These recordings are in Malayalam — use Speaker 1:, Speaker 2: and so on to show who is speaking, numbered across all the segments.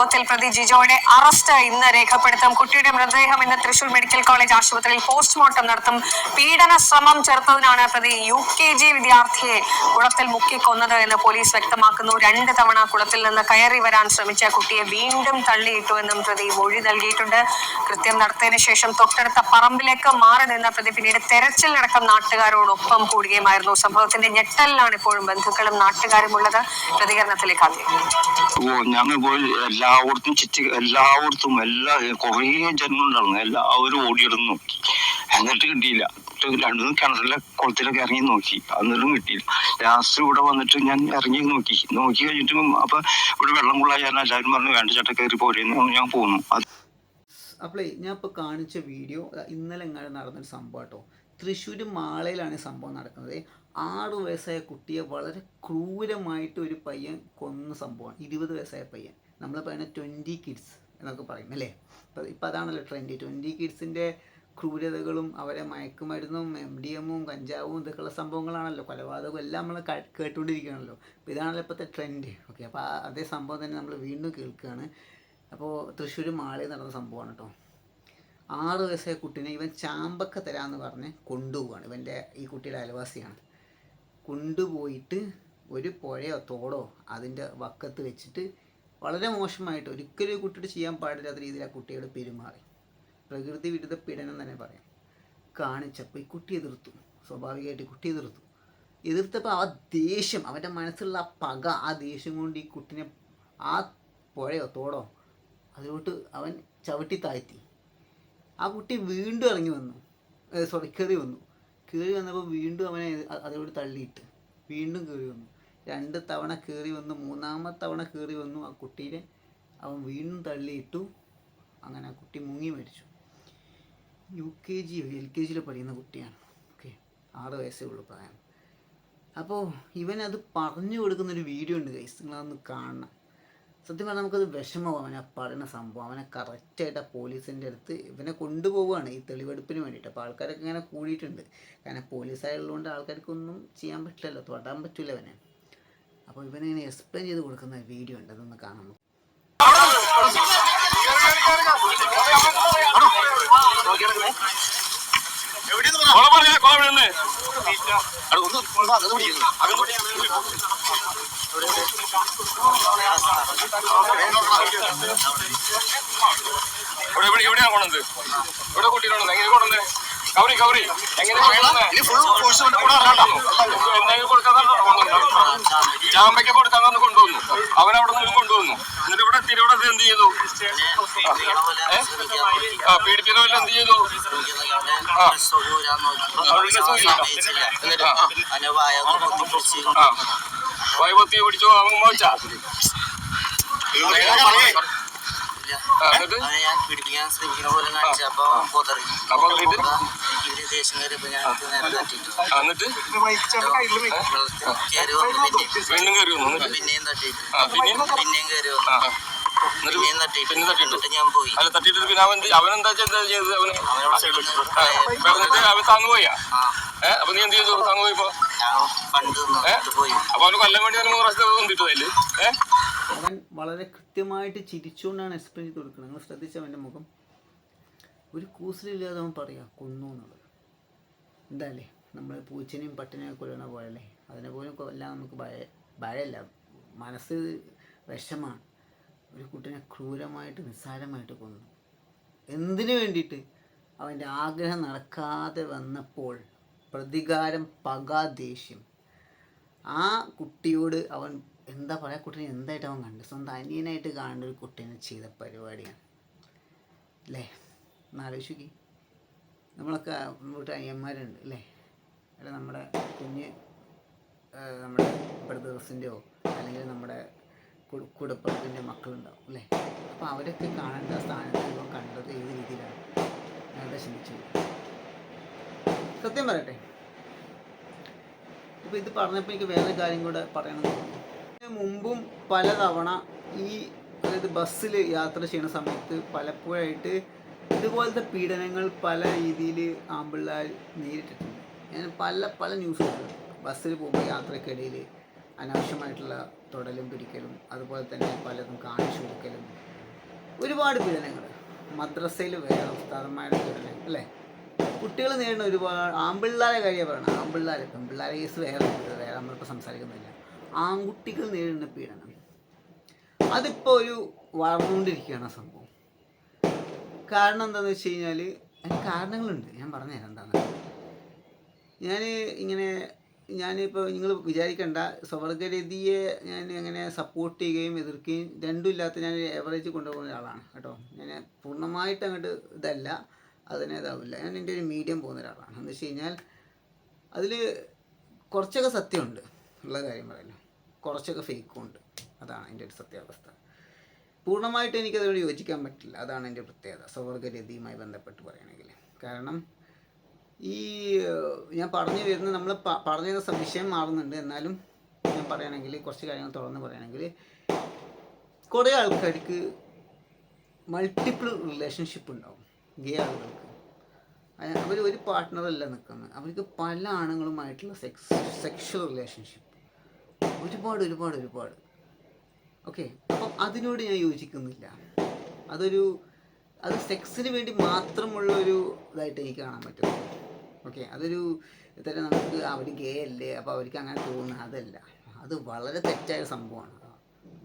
Speaker 1: പ്രതി ജിജോയുടെ അറസ്റ്റ് ഇന്ന് രേഖപ്പെടുത്തും. കുട്ടിയുടെ മൃതദേഹം ഇന്ന് തൃശൂർ മെഡിക്കൽ കോളേജ് ആശുപത്രിയിൽ പോസ്റ്റ്മോർട്ടം നടത്തും. പീഡന ശ്രമം ചേർത്തതിനാണ് പ്രതി UKG വിദ്യാർത്ഥിയെ കുളത്തിൽ മുക്കിക്കൊന്നത് എന്ന് പോലീസ് വ്യക്തമാക്കുന്നു. 2 തവണ കുളത്തിൽ നിന്ന് കയറി വരാൻ ശ്രമിച്ച കുട്ടിയെ വീണ്ടും തള്ളിയിട്ടു എന്നും പ്രതി മൊഴി നൽകിയിട്ടുണ്ട്. കൃത്യം നടത്തിയതിനു ശേഷം തൊട്ടടുത്ത പറമ്പിലേക്ക് മാറി നിന്ന പ്രതി പിന്നീട് തെരച്ചിലടക്കം നാട്ടുകാരോടൊപ്പം കൂടുകയുമായിരുന്നു. സംഭവത്തിന്റെ ഞെട്ടലിലാണ് ഇപ്പോഴും ബന്ധുക്കളും നാട്ടുകാരും ഉള്ളത്. പ്രതികരണത്തിലേക്ക്
Speaker 2: എല്ലായിടത്തും കുറേ ജനങ്ങളുണ്ടായിരുന്നു. എല്ലാവരും ഓടിയിടുന്നു നോക്കി, എന്നിട്ട് കിട്ടിയില്ല. 2 കിണറിലെ കുളത്തിലൊക്കെ ഇറങ്ങി നോക്കി, എന്നിട്ടും കിട്ടിയില്ല. ലാസ്റ്റ് ഇവിടെ വന്നിട്ട് ഞാൻ ഇറങ്ങി നോക്കി കഴിഞ്ഞിട്ട് അപ്പൊ ഇവിടെ വെള്ളം കൊള്ളാൻ എല്ലാവരും പറഞ്ഞു വേണ്ട ചേട്ടൻ കയറി പോരെന്ന് ഞാൻ പോന്നു.
Speaker 3: അപ്പോൾ ഞാൻ ഇപ്പോൾ കാണിച്ച വീഡിയോ ഇന്നലെ എങ്ങനെ നടന്നൊരു സംഭവം കേട്ടോ. തൃശ്ശൂർ മാളയിലാണ് സംഭവം നടക്കുന്നത്. 6 വയസ്സായ കുട്ടിയെ വളരെ ക്രൂരമായിട്ട് ഒരു പയ്യൻ കൊന്ന സംഭവമാണ്. 20 വയസ്സായ പയ്യൻ, നമ്മൾ പറയുന്ന 20 കിഡ്സ് എന്നൊക്കെ പറയും അല്ലേ. ഇപ്പം അതാണല്ലോ ട്രെൻഡ്. 20 കിഡ്സിൻ്റെ ക്രൂരതകളും അവരെ മയക്കുമരുന്നും MDMഉം കഞ്ചാവും ഇതൊക്കെയുള്ള സംഭവങ്ങളാണല്ലോ. കൊലപാതകവും എല്ലാം നമ്മൾ കേട്ടുകൊണ്ടിരിക്കുകയാണല്ലോ. അപ്പോൾ ഇതാണല്ലോ ഇപ്പോഴത്തെ ട്രെൻഡ്. ഓക്കെ, അപ്പോൾ അതേ സംഭവം തന്നെ നമ്മൾ വീണ്ടും കേൾക്കുകയാണ്. അപ്പോൾ തൃശ്ശൂർ മാളയിൽ നടന്ന സംഭവമാണ് കേട്ടോ. 6 വയസ്സായ കുട്ടീനെ ഇവൻ ചാമ്പക്ക തരാമെന്ന് പറഞ്ഞ് കൊണ്ടുപോവുകയാണ്. ഇവൻ്റെ ഈ കുട്ടിയുടെ അയൽവാസിയാണ്. കൊണ്ടുപോയിട്ട് ഒരു പുഴയോ തോടോ അതിൻ്റെ വക്കത്ത് വെച്ചിട്ട് വളരെ മോശമായിട്ട് ഒരിക്കലും ഒരു കുട്ടിയോട് ചെയ്യാൻ പാടില്ലാത്ത രീതിയിൽ ആ കുട്ടിയോട് പെരുമാറി. പ്രകൃതി വിരുദ്ധ പീഡനം തന്നെ പറയാം. കാണിച്ചപ്പോൾ ഈ കുട്ടി എതിർത്തു. സ്വാഭാവികമായിട്ട് കുട്ടി എതിർത്തപ്പോൾ ആ ദേഷ്യം, അവൻ്റെ മനസ്സിലുള്ള ആ പക, ആ ദേഷ്യം കൊണ്ട് ഈ കുട്ടിനെ ആ പുഴയോ തോടോ അതിലോട്ട് അവൻ ചവിട്ടി താഴ്ത്തി. ആ കുട്ടി വീണ്ടും ഇറങ്ങി വന്നു, കയറി വന്നപ്പോൾ വീണ്ടും അവനെ അതോട് തള്ളിയിട്ട് വീണ്ടും കയറി വന്നു. 2 തവണ കയറി വന്നു. 3ാമത്തെ തവണ കയറി വന്നു. ആ കുട്ടീനെ അവൻ വീണ്ടും തള്ളിയിട്ടു. അങ്ങനെ ആ കുട്ടി മുങ്ങി മരിച്ചു. UKG LKG പഠിക്കുന്ന കുട്ടിയാണ്. ഓക്കെ, 6 വയസ്സേ ഉള്ളൂ പ്രായം. അപ്പോൾ ഇവനത് പറഞ്ഞു കൊടുക്കുന്നൊരു വീഡിയോ ഉണ്ട് ഗൈസ്, നിങ്ങളതൊന്ന് കാണണം. സത്യം പറഞ്ഞാൽ നമുക്കത് വിഷമമാവും. അവനെ പറയുന്ന സംഭവം, അവനെ കറക്റ്റായിട്ട് ആ പോലീസിൻ്റെ അടുത്ത് ഇവനെ കൊണ്ടുപോവുകയാണ് ഈ തെളിവെടുപ്പിന് വേണ്ടിയിട്ട്. അപ്പോൾ ആൾക്കാരൊക്കെ ഇങ്ങനെ കൂടിയിട്ടുണ്ട്. കാരണം പോലീസായുള്ളതുകൊണ്ട് ആൾക്കാർക്കൊന്നും ചെയ്യാൻ പറ്റില്ലല്ലോ, തൊടാൻ പറ്റില്ല ഇവനെ. അപ്പോൾ ഇവനിങ്ങനെ എക്സ്പ്ലെയിൻ ചെയ്ത് കൊടുക്കുന്ന വീഡിയോ ഉണ്ട്, അതൊന്ന് കാണാം.
Speaker 4: എവിടെയാണ് കൊണ്ടത്? ഇവിടെ കൂട്ടിയിട്ടുണ്ട്. എങ്ങനെ കൊണ്ടത്? കവറി ചാമ്പയ്ക്ക് കൊടുക്കാൻ കൊണ്ടുവന്നു. അവനവിടെ നിന്ന് കൊണ്ടുവന്നു. എന്നിട്ട് ഇവിടെ തിരുവിടെ എന്ത് ചെയ്തു? പീഡിപ്പിക്കുന്നവരിൽ എന്ത് ചെയ്തു? വായ്പത്തി പിടിച്ചു മോച്ചാ.
Speaker 5: പിടിപ്പിക്കാൻ ശ്രമിക്കുന്ന പോലെ കാണിച്ചപ്പോ
Speaker 4: വീണ്ടും കയറി വന്നു.
Speaker 5: പിന്നെയും തട്ടിയിട്ട് ഞാൻ പോയി.
Speaker 4: അല്ല, തട്ടിട്ട് പിന്നെ അവനെന്താ ചെയ്തത്? അവൻ താങ്ങുപോയാ? അപ്പൊ നീ എന്ത് ചെയ്തു? താങ്ങുപോയിപ്പോ അപ്പൊ അവന് കൊല്ലാൻ വേണ്ടി അവന് 3 പ്രാവശ്യം കൊണ്ടിട്ടതല്ലേ?
Speaker 3: അവൻ വളരെ കൃത്യമായിട്ട് ചിരിച്ചുകൊണ്ടാണ് എക്സ്പ്ലെയിൻ ചെയ്ത് കൊടുക്കുന്നത്. നിങ്ങൾ ശ്രദ്ധിച്ച അവൻ്റെ മുഖം, ഒരു കൂസലില്ലാതെ അവൻ പറയാ കൊന്നു എന്നുള്ളത്. എന്താല്ലേ, നമ്മൾ പൂച്ചനെയും പട്ടിനെയും കൊല്ലണ പോലല്ലേ, അതിനെ പോലും കൊല്ലാൻ നമുക്ക് ഭയമല്ല, മനസ്സ് വിഷമാണ്. ഒരു കുട്ടിനെ ക്രൂരമായിട്ട് നിസ്സാരമായിട്ട് കൊന്നു. എന്തിനു വേണ്ടിയിട്ട്? അവൻ്റെ ആഗ്രഹം നടക്കാതെ വന്നപ്പോൾ പ്രതികാരം, പക, ദേഷ്യം. ആ കുട്ടിയോട് അവൻ എന്താ പറയുക, കുട്ടീനെ എന്തായിട്ട് അവൻ കണ്ടു? സ്വന്തം അനിയനായിട്ട് കാണേണ്ട ഒരു കുട്ടീനെ ചെയ്ത പരിപാടിയാണ് അല്ലേ. എന്നാലോചിക്ക്, നമ്മളൊക്കെ വീട്ടിൽ അനിയന്മാരുണ്ട് അല്ലേ, അല്ല നമ്മുടെ കുഞ്ഞ് നമ്മുടെ ബ്രദേഴ്സിൻ്റെയോ അല്ലെങ്കിൽ നമ്മുടെ കുടുംബത്തിൻ്റെ മക്കളുണ്ടാവും അല്ലേ. അപ്പോൾ അവരൊക്കെ കാണേണ്ട സ്ഥാനത്ത് ഇവൻ കണ്ടത് ഏത് രീതിയിലാണ്? ഞാനത് ചിന്തിച്ചത്. സത്യം പറയട്ടെ, ഇപ്പോൾ ഇത് പറഞ്ഞപ്പോൾ എനിക്ക് വേറെ കാര്യം കൂടെ പറയണമെന്ന് തോന്നുന്നു. മുമ്പും പലതവണ അതായത് ബസ്സിൽ യാത്ര ചെയ്യുന്ന സമയത്ത് പലപ്പോഴായിട്ട് ഇതുപോലത്തെ പീഡനങ്ങൾ പല രീതിയിൽ ആമ്പിള്ളേർ നേരിട്ടിട്ടുണ്ട്. ഞാൻ പല ന്യൂസുകൾ ബസ്സിൽ പോകുമ്പോൾ യാത്രക്കിടയിൽ അനാവശ്യമായിട്ടുള്ള തൊടലും പിടിക്കലും അതുപോലെ തന്നെ പലതും കാണിച്ചു കൊടുക്കലും ഒരുപാട് പീഡനങ്ങൾ, മദ്രസയിൽ വേറെ ഉസ്താദന്മാരുടെ പീഡനം അല്ലേ, കുട്ടികൾ നേരിടുന്ന ഒരുപാട് ആൺപിള്ളേരെ കാര്യം പറയണം, ആൺപിള്ളേർ പെൺപിള്ളേരെ കേസ് വേറെ നമ്മളിപ്പോൾ സംസാരിക്കുന്നില്ല. ആൺകുട്ടികൾ നേരിടുന്ന പീഡനം അതിപ്പോൾ ഒരു വളർന്നുകൊണ്ടിരിക്കുകയാണ് സംഭവം. കാരണം എന്താണെന്ന് വെച്ച് കഴിഞ്ഞാൽ അതിന് കാരണങ്ങളുണ്ട്, ഞാൻ പറഞ്ഞുതരാം എന്താണെന്ന്. ഞാനിപ്പോൾ നിങ്ങൾ വിചാരിക്കേണ്ട സ്വർഗരതിയെ ഞാൻ അങ്ങനെ സപ്പോർട്ട് ചെയ്യുകയും എതിർക്കുകയും രണ്ടും ഇല്ലാത്ത ഞാൻ എവറേജ് കൊണ്ടുപോകുന്ന ഒരാളാണ് കേട്ടോ. ഞാൻ പൂർണ്ണമായിട്ട് അങ്ങോട്ട് ഇതല്ല, അതിനേതാവില്ല. ഞാൻ എൻ്റെ ഒരു മീഡിയം പോകുന്ന ഒരാളാണ്. എന്ന് വെച്ച് കഴിഞ്ഞാൽ അതിൽ കുറച്ചൊക്കെ സത്യമുണ്ട് ഉള്ള കാര്യം പറയല്ലോ, കുറച്ചൊക്കെ ഫേക്കും ഉണ്ട്. അതാണ് എൻ്റെ ഒരു സത്യാവസ്ഥ. പൂർണ്ണമായിട്ട് എനിക്കതിനോട് യോജിക്കാൻ പറ്റില്ല, അതാണ് എൻ്റെ പ്രത്യേകത സ്വർഗരതിയുമായി ബന്ധപ്പെട്ട് പറയുകയാണെങ്കിൽ. കാരണം ഈ ഞാൻ പറഞ്ഞു വരുന്ന നമ്മൾ പറഞ്ഞ വിഷയം മാറുന്നുണ്ട്, എന്നാലും ഞാൻ പറയുകയാണെങ്കിൽ കുറച്ച് കാര്യങ്ങൾ തുറന്ന് പറയുകയാണെങ്കിൽ കുറേ ആൾക്കാർക്ക് മൾട്ടിപ്പിൾ റിലേഷൻഷിപ്പ് ഉണ്ടാവും. ഗേ ആളുകൾക്ക് അവർ ഒരു പാർട്ട്ണറല്ല നിൽക്കുന്നത്, അവർക്ക് പല ആണുങ്ങളുമായിട്ടുള്ള സെക്ഷൽ റിലേഷൻഷിപ്പ് ഒരുപാട്. ഓക്കെ, അപ്പം അതിനോട് ഞാൻ യോജിക്കുന്നില്ല. അത് സെക്സിന് വേണ്ടി മാത്രമുള്ള ഒരു ഇതായിട്ട് എനിക്ക് കാണാൻ പറ്റും. ഓക്കെ, അതൊരു ഇത്തരം നമുക്ക് അവർ ഗേ അല്ലേ അപ്പോൾ അവർക്ക് അങ്ങനെ തോന്നുന്നത് അതല്ല, അത് വളരെ തെറ്റായ സംഭവമാണ്.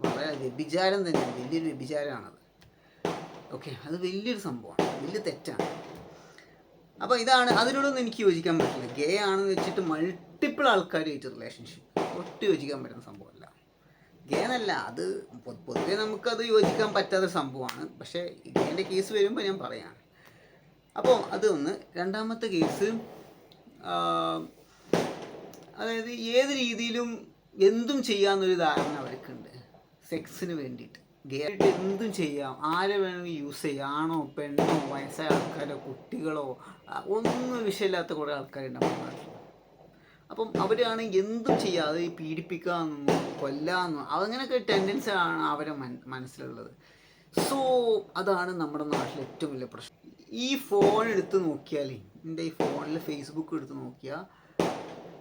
Speaker 3: വളരെ വ്യഭിചാരം തന്നെയാണ്, വലിയൊരു വ്യഭിചാരമാണത്. ഓക്കെ, അത് വലിയൊരു സംഭവമാണ്, വലിയ തെറ്റാണ്. അപ്പോൾ ഇതാണ്, അതിനോടൊന്നും എനിക്ക് യോജിക്കാൻ പറ്റില്ല. ഗേ ആണെന്ന് വെച്ചിട്ട് മൾട്ടിപ്പിൾ ആൾക്കാരുമായിട്ട് റിലേഷൻഷിപ്പ് ഒട്ടും യോജിക്കാൻ പറ്റുന്ന സംഭവമല്ല. ഗേ എന്നല്ല, അത് പൊതുവെ നമുക്കത് യോജിക്കാൻ പറ്റാത്ത സംഭവമാണ്. പക്ഷേ ഗേൻ്റെ കേസ് വരുമ്പോൾ ഞാൻ പറയാണ്. അപ്പോൾ അതൊന്ന്. രണ്ടാമത്തെ കേസ്, അതായത് ഏത് രീതിയിലും എന്തും ചെയ്യാമെന്നൊരു ധാരണ അവർക്കുണ്ട് സെക്സിന് വേണ്ടിയിട്ട്. ഗേ ആയിട്ട് എന്തും ചെയ്യാം, ആരെ വേണമെങ്കിൽ യൂസ് ചെയ്യാം, ആണോ പെണ്ണോ വയസ്സായ ആൾക്കാരോ കുട്ടികളോ ഒന്നും വിഷയമില്ലാത്ത കുറേ ആൾക്കാരുണ്ട് നമ്മുടെ നാട്ടിൽ. അപ്പം അവരാണെങ്കിൽ എന്തും ചെയ്യാം, അത് പീഡിപ്പിക്കാമെന്നോ കൊല്ലാമെന്നോ അങ്ങനെയൊക്കെ ടെൻഡൻസി ആണ് അവരെ മനസ്സിലുള്ളത്. സോ അതാണ് നമ്മുടെ നാട്ടിൽ ഏറ്റവും വലിയ പ്രശ്നം. ഈ ഫോൺ എടുത്ത് നോക്കിയാൽ, എൻ്റെ ഈ ഫോണിൽ ഫേസ്ബുക്ക് എടുത്ത് നോക്കിയാൽ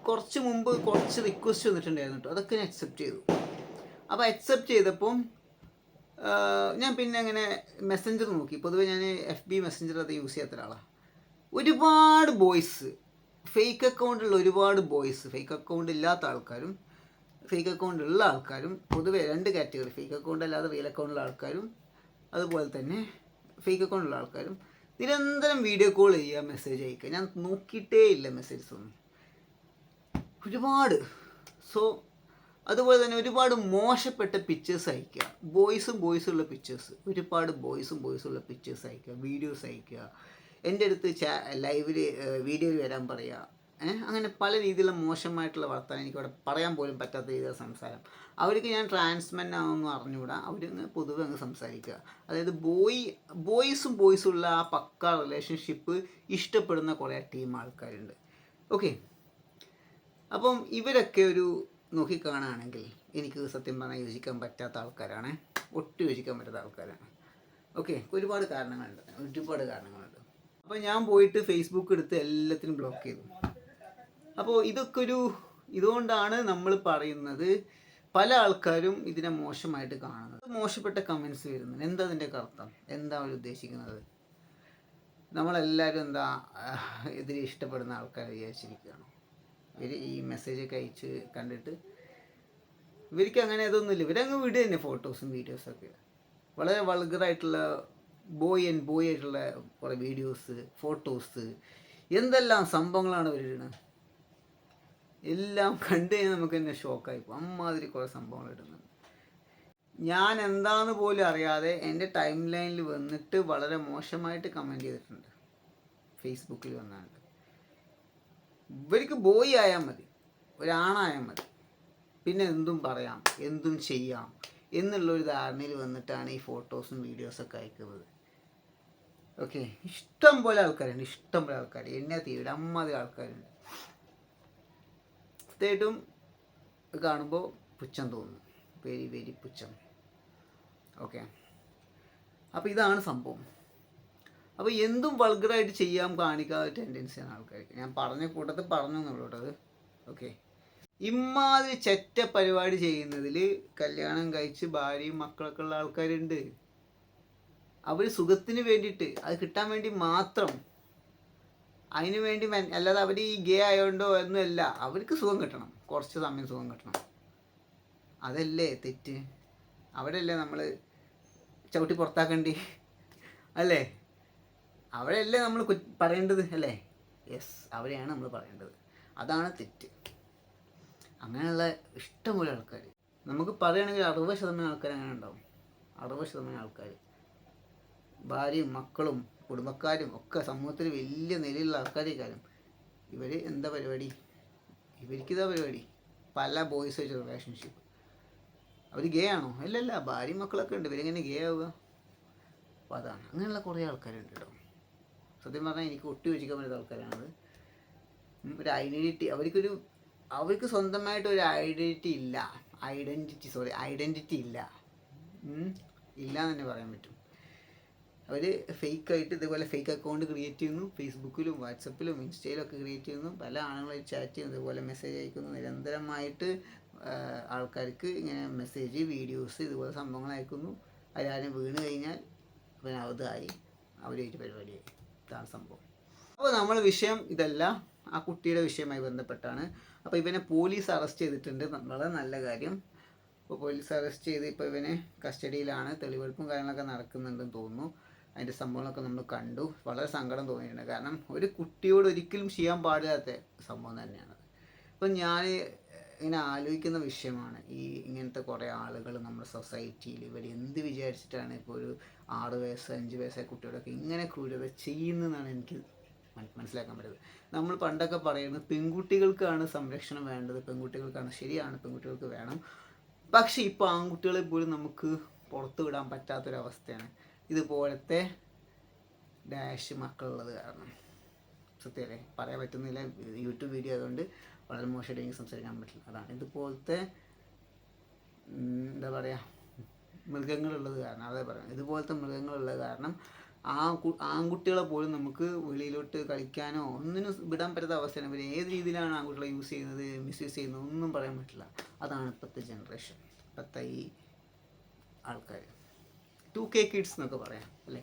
Speaker 3: കുറച്ച് മുമ്പ് കുറച്ച് റിക്വസ്റ്റ് വന്നിട്ടുണ്ടായിരുന്നു കേട്ടോ, അതൊക്കെ ഞാൻ അക്സെപ്റ്റ് ചെയ്തു. അപ്പോൾ അക്സെപ്റ്റ് ചെയ്തപ്പം ഞാൻ പിന്നെ അങ്ങനെ മെസ്സഞ്ചർ നോക്കി. പൊതുവെ ഞാൻ FB മെസ്സഞ്ചർ അത് യൂസ് ചെയ്യാത്ത ഒരാളാണ്. ഒരുപാട് ബോയ്സ്, ഫേക്ക് അക്കൗണ്ടുള്ള ഒരുപാട് ബോയ്സ്, ഫേക്ക് അക്കൗണ്ട് ഇല്ലാത്ത ആൾക്കാരും ഫേക്ക് അക്കൗണ്ട് ഉള്ള ആൾക്കാരും, പൊതുവെ രണ്ട് കാറ്റഗറി, ഫേക്ക് അക്കൗണ്ട് അല്ലാതെ റിയൽ അക്കൗണ്ടുള്ള ആൾക്കാരും അതുപോലെ തന്നെ ഫേക്ക് അക്കൗണ്ടുള്ള ആൾക്കാരും നിരന്തരം വീഡിയോ കോൾ ചെയ്യുക, മെസ്സേജ് അയക്കുക. ഞാൻ നോക്കിയിട്ടേ ഇല്ല മെസ്സേജസ് ഒന്നും, ഒരുപാട്. സോ അതുപോലെ തന്നെ ഒരുപാട് മോശപ്പെട്ട പിക്ചേഴ്സ് അയക്കുക, ബോയ്സുള്ള പിക്ചേഴ്സ്, ഒരുപാട് ബോയ്സുള്ള പിക്ചേഴ്സ് അയക്കുക, വീഡിയോസ് അയക്കുക, എൻ്റെ അടുത്ത് ലൈവിൽ വീഡിയോയിൽ വരാൻ പറയുക. അങ്ങനെ പല രീതിയിലുള്ള മോശമായിട്ടുള്ള വർത്തമാനം, എനിക്കവിടെ പറയാൻ പോലും പറ്റാത്ത രീതിയിലുള്ള സംസാരം. അവർക്ക് ഞാൻ ട്രാൻസ്മെൻ ആണെന്ന് അറിഞ്ഞുകൂടാ, അവരങ്ങ് പൊതുവെ അങ്ങ് സംസാരിക്കുക. അതായത് ബോയ്സുള്ള ആ പക്ക റിലേഷൻഷിപ്പ് ഇഷ്ടപ്പെടുന്ന കുറേ ടീം ആൾക്കാരുണ്ട്. ഓക്കെ, അപ്പം ഇവരൊക്കെ ഒരു നോക്കിക്കാണുകയാണെങ്കിൽ എനിക്ക് സത്യം പറഞ്ഞാൽ യോജിക്കാൻ പറ്റാത്ത ആൾക്കാരാണ്, ഒട്ടും യോജിക്കാൻ പറ്റാത്ത ആൾക്കാരാണ്. ഓക്കെ, ഒരുപാട് കാരണങ്ങളുണ്ട്. അപ്പോൾ ഞാൻ പോയിട്ട് ഫേസ്ബുക്ക് എടുത്ത് എല്ലാത്തിനും ബ്ലോക്ക് ചെയ്തു. അപ്പോൾ ഇതുകൊണ്ടാണ് നമ്മൾ പറയുന്നത് പല ആൾക്കാരും ഇതിനെ മോശമായിട്ട് കാണുന്നത്, മോശപ്പെട്ട കമൻസ് വരുന്നത്. എന്താ അതിൻ്റെ അർത്ഥം, എന്താ അവർ ഉദ്ദേശിക്കുന്നത്? നമ്മളെല്ലാവരും ഇതിൽ ഇഷ്ടപ്പെടുന്ന ആൾക്കാരെ വിചാരിച്ചിരിക്കുകയാണോ? ഇവർ ഈ മെസ്സേജൊക്കെ അയച്ച് കണ്ടിട്ട് ഇവർക്ക് അങ്ങനെ ഇതൊന്നുമില്ല, ഇവരങ്ങ് വിടുക തന്നെ ഫോട്ടോസും വീഡിയോസൊക്കെ. വളരെ വൾഗറായിട്ടുള്ള ബോയ് ആയിട്ടുള്ള കുറേ വീഡിയോസ്, ഫോട്ടോസ്, എന്തെല്ലാം സംഭവങ്ങളാണ് ഇവരിടുന്നത്. എല്ലാം കണ്ടു കഴിഞ്ഞാൽ നമുക്ക് തന്നെ ഷോക്കായിപ്പോൾ അമ്മാതിരി കുറേ സംഭവങ്ങൾ ഇടുന്നുണ്ട്. ഞാൻ എന്താന്ന് പോലും അറിയാതെ എൻ്റെ ടൈം ലൈനിൽ വന്നിട്ട് വളരെ മോശമായിട്ട് കമൻറ്റ് ചെയ്തിട്ടുണ്ട് ഫേസ്ബുക്കിൽ വന്നാണ്ട്. ഇവർക്ക് ബോയ് ആയാൽ മതി, ഒരാണായാൽ മതി, പിന്നെ എന്തും പറയാം, എന്തും ചെയ്യാം എന്നുള്ളൊരു ധാരണയിൽ വന്നിട്ടാണ് ഈ ഫോട്ടോസും വീഡിയോസൊക്കെ അയക്കുന്നത്. ഓക്കെ, ഇഷ്ടം പോലെ ആൾക്കാർ, എന്നെ തീരുടെ അമ്മാതിരി ആൾക്കാരുണ്ട്. സത്യമായിട്ടും കാണുമ്പോൾ പുച്ഛം തോന്നുന്നു, വെരി വെരി പുച്ഛം. ഓക്കെ, അപ്പോൾ ഇതാണ് സംഭവം. അപ്പോൾ എന്തും വൾഗറായിട്ട് ചെയ്യാൻ കാണിക്കാത്ത ടെൻഡൻസിയാണ് ആൾക്കാർക്ക്. ഞാൻ പറഞ്ഞ കൂട്ടത്തിൽ പറഞ്ഞു എന്നുള്ളൂ കേട്ടോ അത്. ഓക്കെ, ഇമ്മാതിരി ചെറ്റ പരിപാടി ചെയ്യുന്നതിൽ കല്യാണം കഴിച്ച് ഭാര്യയും മക്കളൊക്കെ ഉള്ള ആൾക്കാരുണ്ട്. അവർ സുഖത്തിന് വേണ്ടിയിട്ട് അത് കിട്ടാൻ വേണ്ടി മാത്രം, അതിന് വേണ്ടി അല്ലാതെ അവർ ഈ ഗേ ആയതുകൊണ്ടോ ഒന്നുമല്ല, അവർക്ക് സുഖം കിട്ടണം, കുറച്ച് സമയം സുഖം കിട്ടണം. അതല്ലേ തെറ്റ്? അവരല്ലേ നമ്മൾ ചവിട്ടി പുറത്താക്കേണ്ടി, അല്ലേ? അവരല്ലേ നമ്മൾ പറയേണ്ടത്, അല്ലേ? യെസ്, അവരെയാണ് നമ്മൾ പറയേണ്ടത്. അതാണ് തെറ്റ്. അങ്ങനെയുള്ള ഇഷ്ടംപോലെ ആൾക്കാർ നമുക്ക് പറയുകയാണെങ്കിൽ 60% ആൾക്കാർ അങ്ങനെ ഉണ്ടാവും. 60% ആൾക്കാർ ഭാര്യയും മക്കളും കുടുംബക്കാരും ഒക്കെ സമൂഹത്തിൽ വലിയ നിലയിലുള്ള ആൾക്കാരേക്കാരും. ഇവർ എന്താ പരിപാടി? ഇവർക്കിതാ പരിപാടി. പല ബോയ്സ് ആയിട്ട് റിലേഷൻഷിപ്പ്. അവർ ഗേ ആണോ? അല്ലല്ല, ഭാര്യയും മക്കളൊക്കെ ഉണ്ട്. ഇവരെങ്ങനെ ഗേ ആവുക? അപ്പോൾ അതാണ്. അങ്ങനെയുള്ള കുറേ ആൾക്കാരുണ്ട് കേട്ടോ. സത്യം പറഞ്ഞാൽ എനിക്ക് ഒട്ടി വെച്ചിരിക്കാൻ പറ്റുന്ന ആൾക്കാരാണത്. ഒരു ഐഡൻറ്റിറ്റി അവർക്ക് സ്വന്തമായിട്ട് ഒരു ഐഡൻറ്റിറ്റി ഇല്ല. ഐഡൻറ്റിറ്റി ഇല്ല എന്ന് തന്നെ പറയാൻ പറ്റും. അവർ ഫേക്കായിട്ട് ഇതേപോലെ ഫേക്ക് അക്കൗണ്ട് ക്രിയേറ്റ് ചെയ്യുന്നു. ഫേസ്ബുക്കിലും വാട്സപ്പിലും ഇൻസ്റ്റയിലും ഒക്കെ ക്രിയേറ്റ് ചെയ്യുന്നു. പല ആണുങ്ങളായിട്ട് ചാറ്റ് ചെയ്യുന്നു, ഇതുപോലെ മെസ്സേജ് അയക്കുന്നു. നിരന്തരമായിട്ട് ആൾക്കാർക്ക് ഇങ്ങനെ മെസ്സേജ്, വീഡിയോസ്, ഇതുപോലെ സംഭവങ്ങൾ അയക്കുന്നു. അതിലാരും വീണ് കഴിഞ്ഞാൽ പിന്നെ അവതായി, അവരായിട്ട് പരിപാടിയായി. ഇതാണ് സംഭവം. അപ്പോൾ നമ്മുടെ വിഷയം ഇതല്ല, ആ കുട്ടിയുടെ വിഷയവുമായി ബന്ധപ്പെട്ടാണ്. അപ്പോൾ ഇവനെ പോലീസ് അറസ്റ്റ് ചെയ്തിട്ടുണ്ട്. വളരെ നല്ല കാര്യം. ഇപ്പോൾ പോലീസ് അറസ്റ്റ് ചെയ്ത് ഇപ്പോൾ ഇവനെ കസ്റ്റഡിയിലാണ്. തെളിവെടുപ്പും കാര്യങ്ങളൊക്കെ നടക്കുന്നുണ്ടെന്ന് തോന്നുന്നു. അതിൻ്റെ സംഭവങ്ങളൊക്കെ നമ്മൾ കണ്ടു. വളരെ സങ്കടം തോന്നിയിട്ടുണ്ട്. കാരണം ഒരു കുട്ടിയോട് ഒരിക്കലും ചെയ്യാൻ പാടില്ലാത്ത സംഭവം തന്നെയാണ്. അപ്പം ഞാൻ ഇങ്ങനെ ആലോചിക്കുന്ന വിഷയമാണ് ഇങ്ങനത്തെ കുറേ ആളുകൾ നമ്മുടെ സൊസൈറ്റിയിൽ ഇവർ എന്ത് വിചാരിച്ചിട്ടാണ് ഇപ്പോൾ ഒരു 6 വയസ്സ് 5 വയസ്സായ കുട്ടിയോടൊക്കെ ഇങ്ങനെ ക്രൂരത ചെയ്യുന്നതെന്നാണ് എനിക്ക് മനസ്സിലാക്കാൻ പറ്റുന്നത്. നമ്മൾ പണ്ടൊക്കെ പറയുന്നത് പെൺകുട്ടികൾക്കാണ് സംരക്ഷണം വേണ്ടത്, പെൺകുട്ടികൾക്കാണ്. ശരിയാണ്, പെൺകുട്ടികൾക്ക് വേണം. പക്ഷേ ഇപ്പോൾ ആൺകുട്ടികളെ പോലും നമുക്ക് പുറത്തു വിടാൻ പറ്റാത്തൊരവസ്ഥയാണ് ഇതുപോലത്തെ ഡാഷ് മക്കളുള്ളത് കാരണം. സത്യമല്ലേ? പറയാൻ പറ്റുന്നില്ല, യൂട്യൂബ് വീഡിയോ ആയതുകൊണ്ട് വളരെ മോശമായിട്ട് എനിക്ക് സംസാരിക്കാൻ പറ്റില്ല. അതാണ് ഇതുപോലത്തെ എന്താ പറയുക, മൃഗങ്ങളുള്ളത് കാരണം. അതേ പറയാം, ഇതുപോലത്തെ മൃഗങ്ങളുള്ളത് കാരണം ആൺകുട്ടികളെ പോലും നമുക്ക് വെളിയിലോട്ട് കളിക്കാനോ ഒന്നിനും വിടാൻ പറ്റാത്ത അവസ്ഥയാണ്. ഇവർ ഏത് രീതിയിലാണ് ആൺകുട്ടികളെ യൂസ് ചെയ്യുന്നത്, മിസ്യൂസ് ചെയ്യുന്നത് ഒന്നും പറയാൻ പറ്റില്ല. അതാണ് ഇപ്പോഴത്തെ ജനറേഷൻ, ഇപ്പോഴത്തെ ഈ ആൾക്കാർ. 2K കിഡ്സ് എന്നൊക്കെ പറയാം, അല്ലേ?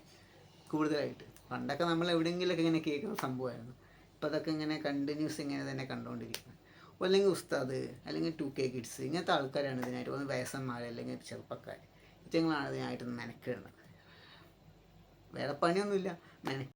Speaker 3: കൂടുതലായിട്ട് പണ്ടൊക്കെ നമ്മൾ എവിടെയെങ്കിലുമൊക്കെ ഇങ്ങനെ കേൾക്കുന്ന സംഭവമായിരുന്നു. ഇപ്പോൾ അതൊക്കെ ഇങ്ങനെ കണ്ടിന്യൂസ് ഇങ്ങനെ തന്നെ കണ്ടുകൊണ്ടിരിക്കുന്നത്. അല്ലെങ്കിൽ ഉസ്താദ്, അല്ലെങ്കിൽ 2K കിഡ്സ്, ഇങ്ങനത്തെ ആൾക്കാരാണ് ഇതിനായിട്ട് വന്ന് വയസ്സന്മാർ അല്ലെങ്കിൽ ചെറുപ്പക്കാർ. ഇറ്റങ്ങളാണ് ഇതിനായിട്ട് മെനക്കിടുന്നത്. വേറെ പണിയൊന്നുമില്ല,